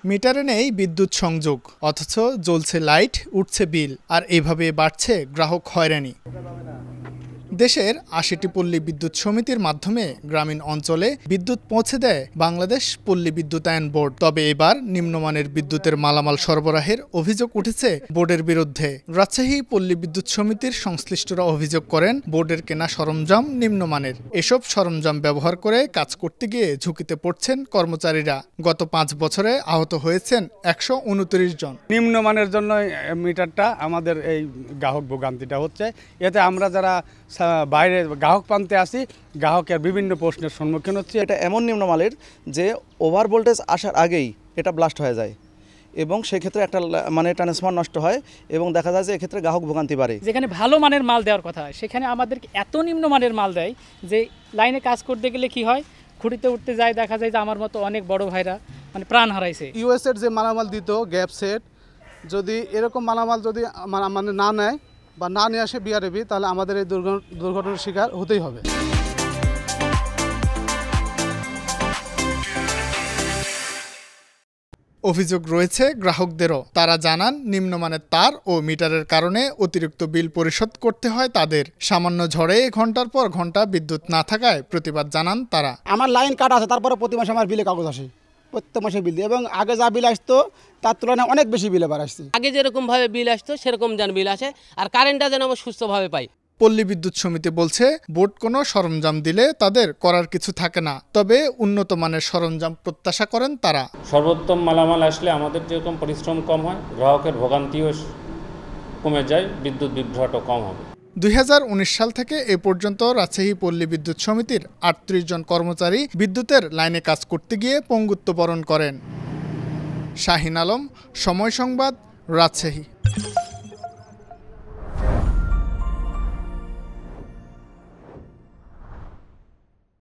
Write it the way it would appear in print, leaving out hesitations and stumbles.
মিটারে নেই বিদ্যুৎ সংযোগ, অথচ জ্বলছে লাইট, উঠছে বিল, আর এভাবে বাড়ছে গ্রাহক হয়রানি। দেশের ৮০টি পল্লী বিদ্যুৎ সমিতির মাধ্যমে গ্রামীণ অঞ্চলে বিদ্যুৎ পৌঁছে দেয় বাংলাদেশ পল্লী বিদ্যুতায়ন বোর্ড। তবে এবার নিম্নমানের বিদ্যুতের মালামাল সরবরাহের অভিযোগ উঠেছে বোর্ডের বিরুদ্ধে। রাজশাহী পল্লী বিদ্যুৎ সমিতির সংশ্লিষ্টরা অভিযোগ করেন, বোর্ডের কেনা সরঞ্জাম নিম্নমানের। এসব সরঞ্জাম ব্যবহার করে কাজ করতে গিয়ে ঝুঁকিতে পড়ছেন কর্মচারীরা। গত ৫ বছরে আহত হয়েছেন ১২৯ জন। নিম্নমানের জন্য মিটারটা আমাদের এই গ্রাহক ভোগান্তিটা হচ্ছে। এতে আমরা যারা বাইরে গ্রাহক প্রান্তে আসি, গ্রাহকের বিভিন্ন প্রশ্নের সম্মুখীন হচ্ছে। এটা এমন নিম্নমানের যে ওভার ভোল্টেজ আসার আগেই এটা ব্লাস্ট হয়ে যায় এবং সেক্ষেত্রে একটা ট্রান্সফরমার নষ্ট হয় এবং দেখা যায় যে এক্ষেত্রে গ্রাহক ভোগান্তি বাড়ে। যেখানে ভালো মানের মাল দেওয়ার কথা, সেখানে আমাদের এত নিম্নমানের মাল দেয় যে লাইনে কাজ করতে গেলে কি হয়, খুঁটিতে উঠতে যায়, দেখা যায় যে আমার মতো অনেক বড় ভাইরা প্রাণ হারাইছে। ইউএসের যে মালামাল দিত গ্যাপ সেট, যদি এরকম মালামাল যদি না নেয় বা না নিয়ে আসে বিআরবি, তাহলে আমাদের এই দুর্ঘটনার শিকার হতেই হবে। অভিযোগ রয়েছে গ্রাহকদেরও। তারা জানান, নিম্নমানের তার ও মিটারের কারণে অতিরিক্ত বিল পরিশোধ করতে হয় তাদের। সামান্য ঝড়ে ঘন্টার পর ঘন্টা বিদ্যুৎ না থাকায় প্রতিবাদ জানান তারা। আমার লাইন কাটা আছে, তারপরে প্রতি মাসে আমার বিলে কাগজ আসে, প্রত্যেক মাসে বিল দিই এবং আগে যা বিল আসতো তার তুলনায় অনেক বেশি বিল এবার আসছে। আগে যেরকমভাবে বিল আসতো সেরকম যেন বিল আসে, আর কারেন্টটা যেন আমরা সুস্থভাবে পাই। পল্লী বিদ্যুৎ সমিতি বলছে, বোর্ড কোনো সরঞ্জাম দিলে তাদের করার কিছু থাকে না, তবে উন্নত মানের সরঞ্জাম প্রত্যাশা করেন তারা। সর্বোত্তম মালামাল আসলে আমাদের যেরকম পরিশ্রম কম হয়, গ্রাহকের ভোগান্তিও কমে যায়, বিদ্যুৎ বিভ্রাটও কম হবে। ২০১৯ সাল থেকে এ পর্যন্ত রাজশাহী পল্লী বিদ্যুৎ সমিতির ৩৮ জন কর্মচারী বিদ্যুতের লাইনে কাজ করতে গিয়ে পঙ্গুত্ব বরণ করেন। শাহিন আলম, সময় সংবাদ, রাজশাহী।